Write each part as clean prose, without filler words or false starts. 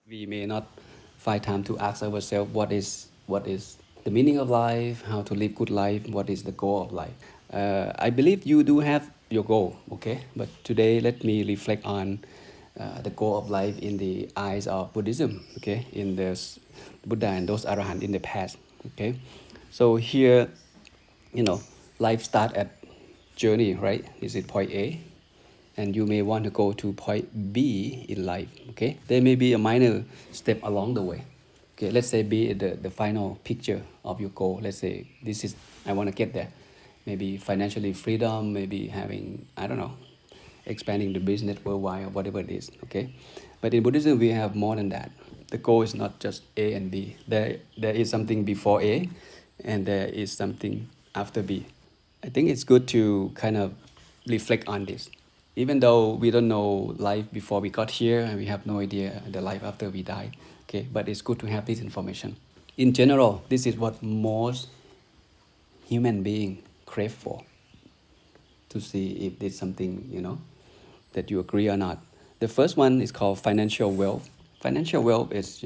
we may not find time to ask ourselves what is the meaning of life, how to live good life, what is the goal of life. I believe you do have your goal, okay? But today, let me reflect on the goal of life in the eyes of Buddhism, okay? In the Buddha and those Arahant in the past, okay? So here, you know, life start at journey, right? This is point A, and you may want to go to point B in life. Okay, there may be a minor step along the way. Okay, let's say B is the final picture of your goal. Let's say this is I want to get there. Maybe financially freedom, maybe having I don't know, expanding the business worldwide or whatever it is. Okay, but in Buddhism we have more than that. The goal is not just A and B. There is something before A, and there is something after B. I think it's good to kind of reflect on this. Even though we don't know life before we got here and we have no idea the life after we die, okay, but it's good to have this information. In general, this is what most human beings crave for, to see if there's something, that you agree or not. The first one is called financial wealth. Financial wealth is,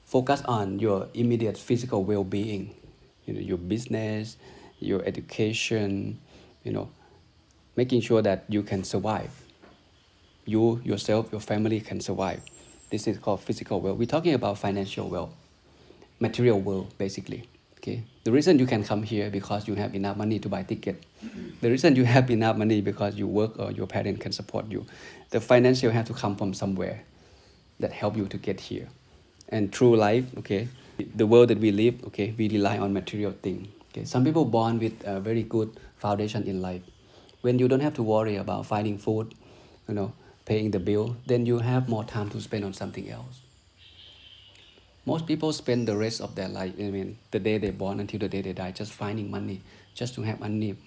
focus on your immediate physical well-being, your business, your education, you know, making sure that you can survive. You, yourself, your family can survive. This is called physical wealth. We're talking about financial wealth, material wealth, basically. Okay. The reason you can come here because you have enough money to buy ticket. The reason you have enough money because you work or your parent can support you. The financial have to come from somewhere that help you to get here. And through life, okay, the world that we live, okay, we rely on material thing. Okay, some people born with a very good foundation in life. When you don't have to worry about finding food, you know, paying the bill, then you have more time to spend on something else. Most people spend the rest of their life, I mean, the day they born until the day they die, just finding money, just to have money,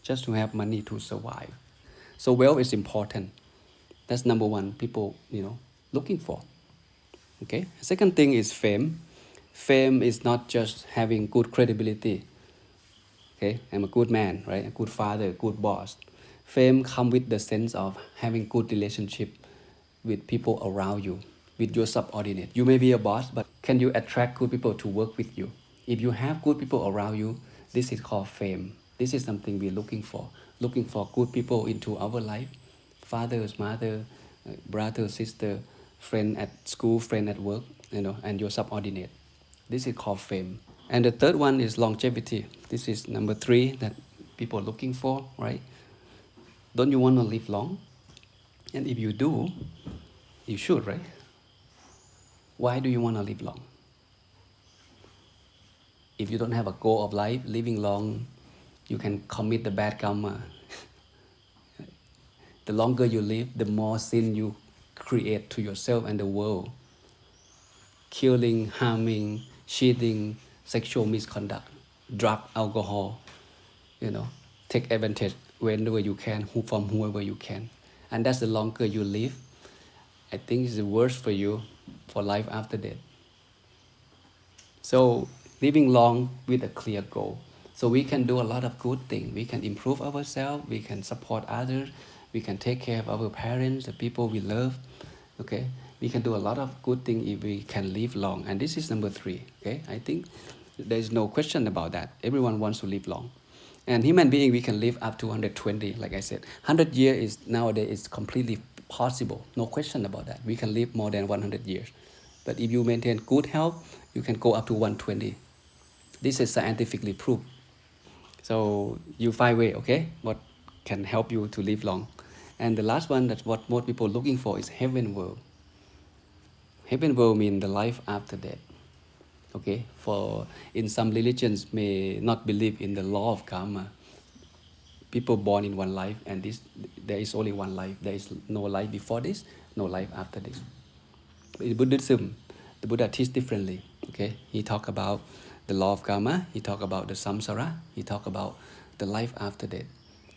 just to have money to survive. So wealth is important. That's number one. People, looking for. Okay. Second thing is fame. Fame is not just having good credibility. Okay, I'm a good man, right? A good father, a good boss. Fame come with the sense of having good relationship with people around you, with your subordinate. You may be a boss, but can you attract good people to work with you? If you have good people around you, this is called fame. This is something we're looking for good people into our life. Fathers, mother, brother, sister, friend at school, friend at work, and your subordinate. This is called fame. And the third one is longevity. This is number three that people are looking for, right? Don't you want to live long? And if you do, you should, right? Why do you want to live long? If you don't have a goal of life, living long, you can commit the bad karma. The longer you live, the more sin you create to yourself and the world. Killing, harming, cheating, sexual misconduct, drug, alcohol, take advantage whenever you can, from whoever you can. And that's the longer you live, I think it's the worst for you for life after death. So living long with a clear goal. So we can do a lot of good things. We can improve ourselves, we can support others, we can take care of our parents, the people we love. Okay? We can do a lot of good things if we can live long. And this is number three. Okay? I think there's no question about that. Everyone wants to live long. And human being, we can live up to 120, like I said. 100 years is nowadays is completely possible. No question about that. We can live more than 100 years. But if you maintain good health, you can go up to 120. This is scientifically proved. So you find way, okay, what can help you to live long. And the last one, that's what most people are looking for, is heaven world. Heaven world means the life after death. Okay, for in some religions may not believe in the law of karma. People born in one life, and there is only one life. There is no life before this, no life after this. In Buddhism, the Buddha teaches differently. Okay, he talk about the law of karma. He talk about the samsara. He talk about the life after death.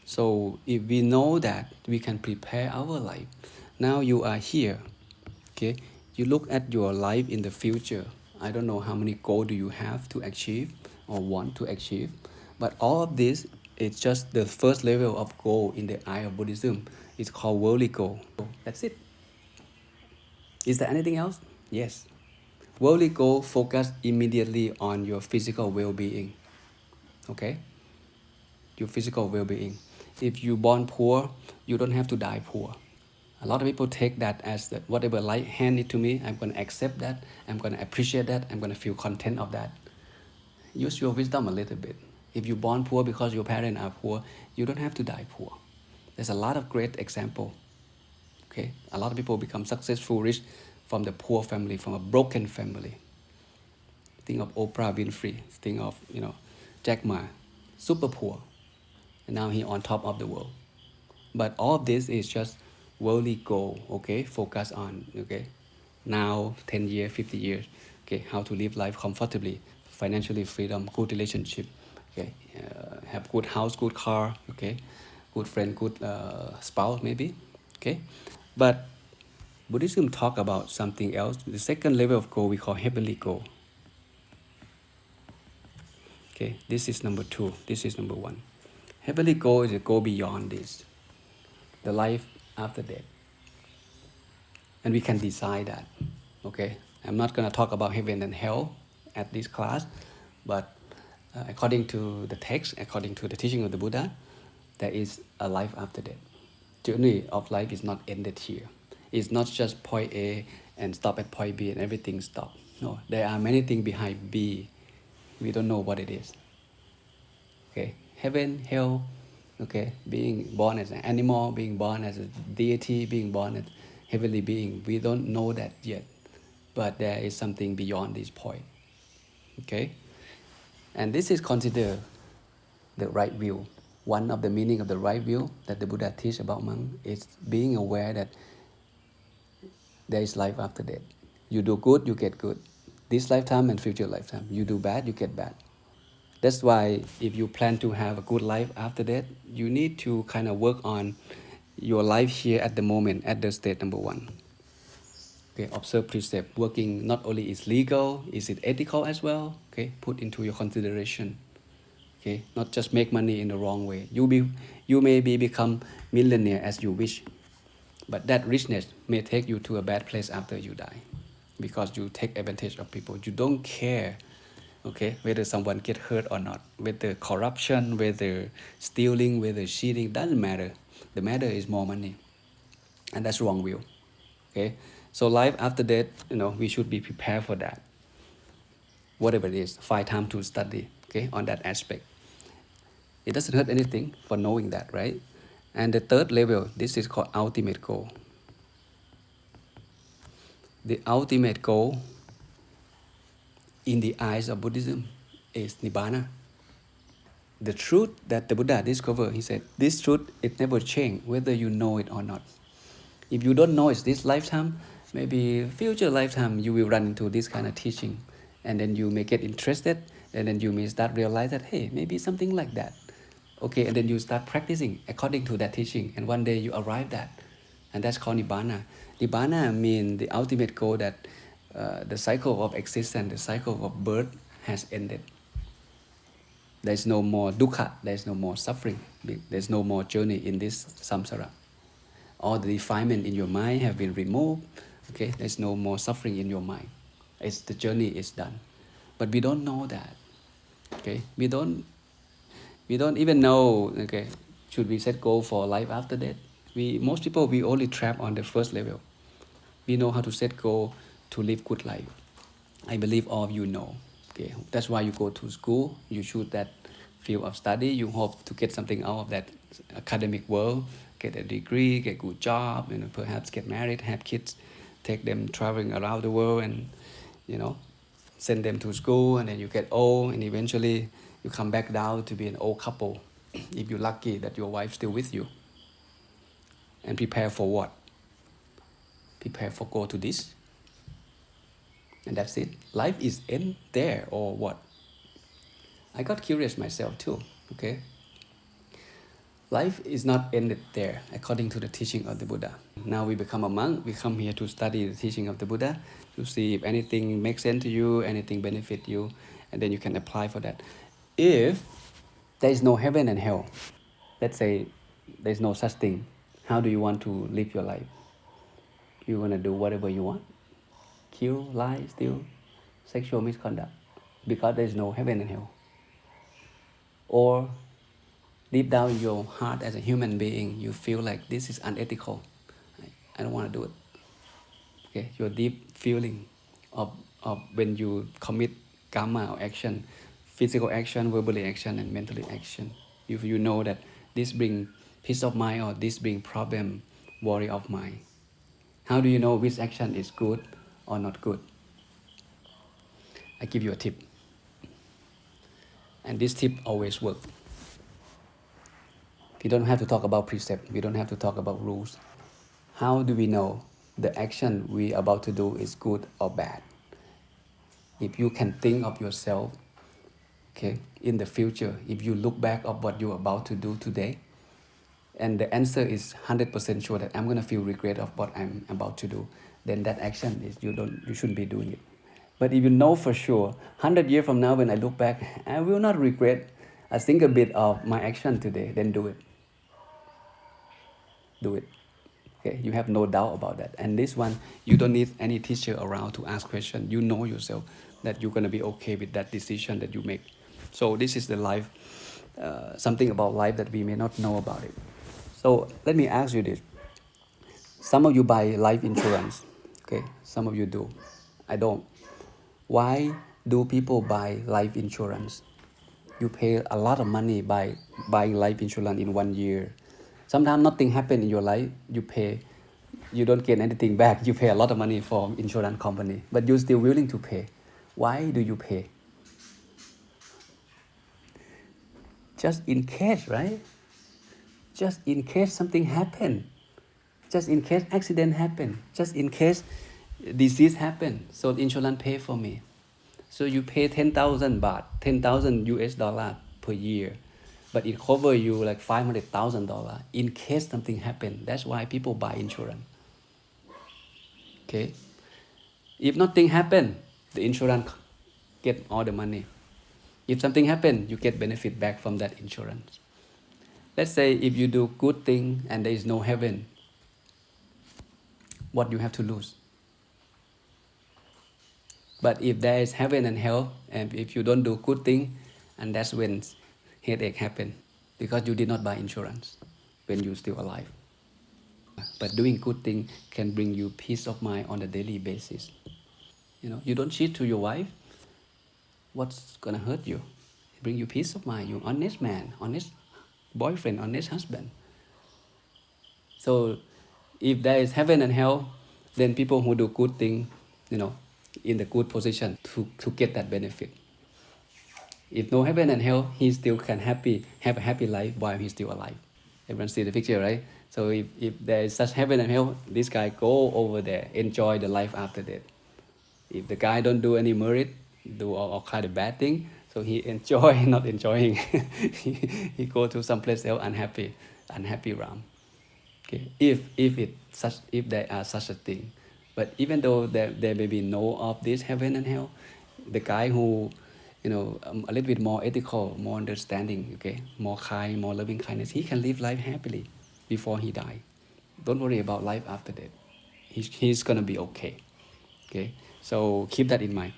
So if we know that, we can prepare our life. Now you are here. Okay, you look at your life in the future. I don't know how many goals do you have to achieve or want to achieve, but all of this is just the first level of goal in the eye of Buddhism. It's called worldly goal. That's it. Is there anything else? Yes. Worldly goal focus immediately on your physical well-being. Okay? Your physical well-being. If you born poor, you don't have to die poor. A lot of people take that as that whatever life hand it to me, I'm going to accept that, I'm going to appreciate that, I'm going to feel content of that. Use your wisdom a little bit. If you're born poor because your parents are poor, you don't have to die poor. There's a lot of great example. Okay, a lot of people become successful, rich from the poor family, from a broken family. Think of Oprah Winfrey. Think of Jack Ma, super poor, and now he on top of the world. But all of this is just worldly goal. Okay, focus on now 10 years, 50 years. Okay, how to live life comfortably, financially freedom, good relationship. Okay, have good house, good car. Okay, good friend, good spouse maybe. Okay, but Buddhism talk about something else. The second level of goal we call heavenly goal. Okay, this is number two. This is number one. Heavenly goal is a goal beyond this, the life after death, and we can decide that. Okay, I'm not gonna talk about heaven and hell at this class, but according to the text, according to the teaching of the Buddha, there is a life after death. Journey of life is not ended here. It's not just point A and stop at point B and everything stop. No, there are many things behind B. We don't know what it is. Okay, heaven, hell, okay, being born as an animal, being born as a deity, being born as heavenly being. We don't know that yet, but there is something beyond this point. Okay, and this is considered the right view. One of the meaning of the right view that the Buddha teach about monk is being aware that there is life after death. You do good, you get good. This lifetime and future lifetime. You do bad, you get bad. That's why if you plan to have a good life after that, you need to kind of work on your life here at the moment, at the state number one. Okay, observe precept. Working not only is legal, is it ethical as well? Okay, put into your consideration. Okay, not just make money in the wrong way. You may become millionaire as you wish, but that richness may take you to a bad place after you die, because you take advantage of people. You don't care, okay, whether someone get hurt or not, whether corruption, whether stealing, whether cheating, doesn't matter. The matter is more money, and that's wrong view. Okay, so life after death, we should be prepared for that. Whatever it is, find time to study, okay, on that aspect. It doesn't hurt anything for knowing that, right? And the third level, this is called ultimate goal. The ultimate goal in the eyes of Buddhism is Nibbana. The truth that the Buddha discovered, he said, this truth, it never changes whether you know it or not. If you don't know it's this lifetime, maybe future lifetime you will run into this kind of teaching, and then you may get interested, and then you may start realize that, hey, maybe something like that. Okay, and then you start practicing according to that teaching, and one day you arrive that, and that's called Nibbana. Nibbana means the ultimate goal that the cycle of existence, the cycle of birth has ended. There's no more dukkha, there's no more suffering, there's no more journey in this samsara. All the defilement in your mind have been removed. Okay, there's no more suffering in your mind. The journey is done. But we don't know that. Okay, we don't even know, okay, should we set goal for life after death? Most people, we only trap on the first level. We know how to set goal to live good life. I believe all of you know. Okay, that's why you go to school. You choose that field of study. You hope to get something out of that academic world, get a degree, get a good job, perhaps get married, have kids, take them traveling around the world, and send them to school, and then you get old, and eventually you come back down to be an old couple, if you're lucky that your wife's still with you. And prepare for what? Prepare for go to this. And that's it. Life is end there or what? I got curious myself too, okay? Life is not ended there, according to the teaching of the Buddha. Now we become a monk, we come here to study the teaching of the Buddha, to see if anything makes sense to you, anything benefit you, and then you can apply for that. If there is no heaven and hell, let's say there's no such thing, how do you want to live your life? You want to do whatever you want? kill, lie, steal, sexual misconduct, because there is no heaven and hell. Or deep down in your heart as a human being, you feel like this is unethical. I don't want to do it. Okay, your deep feeling of when you commit karma or action, physical action, verbally action, and mentally action. If you know that this bring peace of mind or this bring problem, worry of mind. How do you know which action is good or not good? I give you a tip. And this tip always works. We don't have to talk about precept. We don't have to talk about rules. How do we know the action we are about to do is good or bad? If you can think of yourself, okay, in the future, if you look back of what you're about to do today, and the answer is 100% sure that I'm going to feel regret of what I'm about to do, then that action is you shouldn't be doing it. But if you know for sure, 100 years from now when I look back, I will not regret a single bit of my action today, then do it. Do it. Okay, you have no doubt about that. And this one, you don't need any teacher around to ask questions. You know yourself that you're going to be okay with that decision that you make. So this is the life, something about life that we may not know about it. So let me ask you this. Some of you buy life insurance. Okay, some of you do. I don't. Why do people buy life insurance? You pay a lot of money by buying life insurance in 1 year. Sometimes nothing happens in your life. You don't get anything back. You pay a lot of money for insurance company, but you're still willing to pay. Why do you pay? Just in case, right? Just in case something happen. Just in case accident happen. Just in case disease happen. So the insurance pay for me. So you pay 10,000 baht, 10,000 US dollar per year, but it cover you like $500,000 in case something happen. That's why people buy insurance. Okay. If nothing happen, the insurance get all the money. If something happen, you get benefit back from that insurance. Let's say if you do good thing and there is no heaven, what you have to lose? But if there is heaven and hell, and if you don't do good thing, and that's when headache happen, because you did not buy insurance when you're still alive. But doing good thing can bring you peace of mind on a daily basis. You don't cheat to your wife. What's gonna hurt you? It bring you peace of mind. You're honest man, honest boyfriend, honest husband. So if there is heaven and hell, then people who do good thing, in the good position to get that benefit. If no heaven and hell, he still can have a happy life while he's still alive. Everyone see the picture, right? So if there is such heaven and hell, this guy go over there, enjoy the life after death. If the guy don't do any merit, do all kind of bad thing, so he enjoy not enjoying. he go to some place else unhappy realm. Okay, if there are such a thing, but even though there may be no of this heaven and hell, the guy who, a little bit more ethical, more understanding, okay, more kind, more loving kindness, he can live life happily before he die. Don't worry about life after that. He's gonna be okay. Okay, so keep that in mind.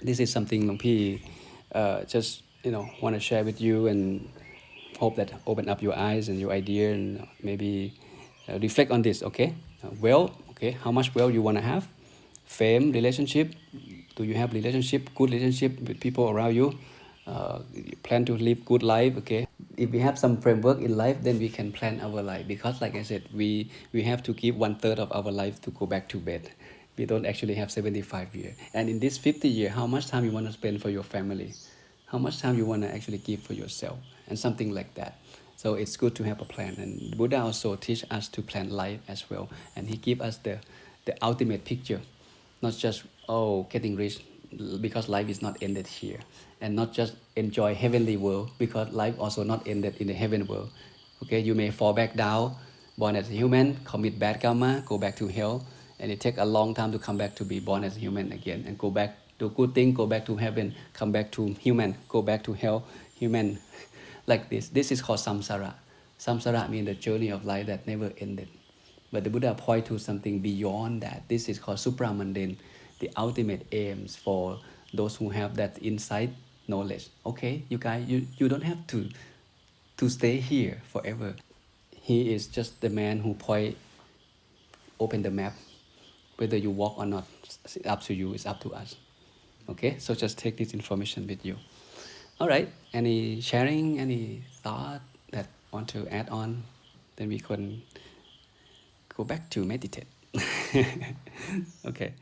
This is something Long P just want to share with you, and hope that open up your eyes and your idea, and maybe reflect on this. Okay, okay, how much wealth you want to have? Fame, relationship. Do you have good relationship with people around you? You plan to live good life. Okay, if we have some framework in life, then we can plan our life, because like I said, we have to give 1/3 of our life to go back to bed. We don't actually have 75 years, and in this 50 year, how much time you want to spend for your family? How much time you want to actually give for yourself, and something like that. So it's good to have a plan, and Buddha also teach us to plan life as well, and he give us the ultimate picture, not just getting rich, because life is not ended here, and not just enjoy heavenly world, because life also not ended in the heaven world. Okay, you may fall back down, born as a human, commit bad karma, go back to hell, and it take a long time to come back to be born as a human again, and go back do good thing, go back to heaven, come back to human, go back to hell, human. Like this. This is called samsara. Samsara means the journey of life that never ended. But the Buddha point to something beyond that. This is called supramundane. the ultimate aims for those who have that insight knowledge. Okay, you guys, you don't have to stay here forever. He is just the man who open the map. Whether you walk or not, it's up to you. It's up to us. Okay, so just take this information with you. All right. Any sharing? Any thought that want to add on? Then we can go back to meditate. Okay.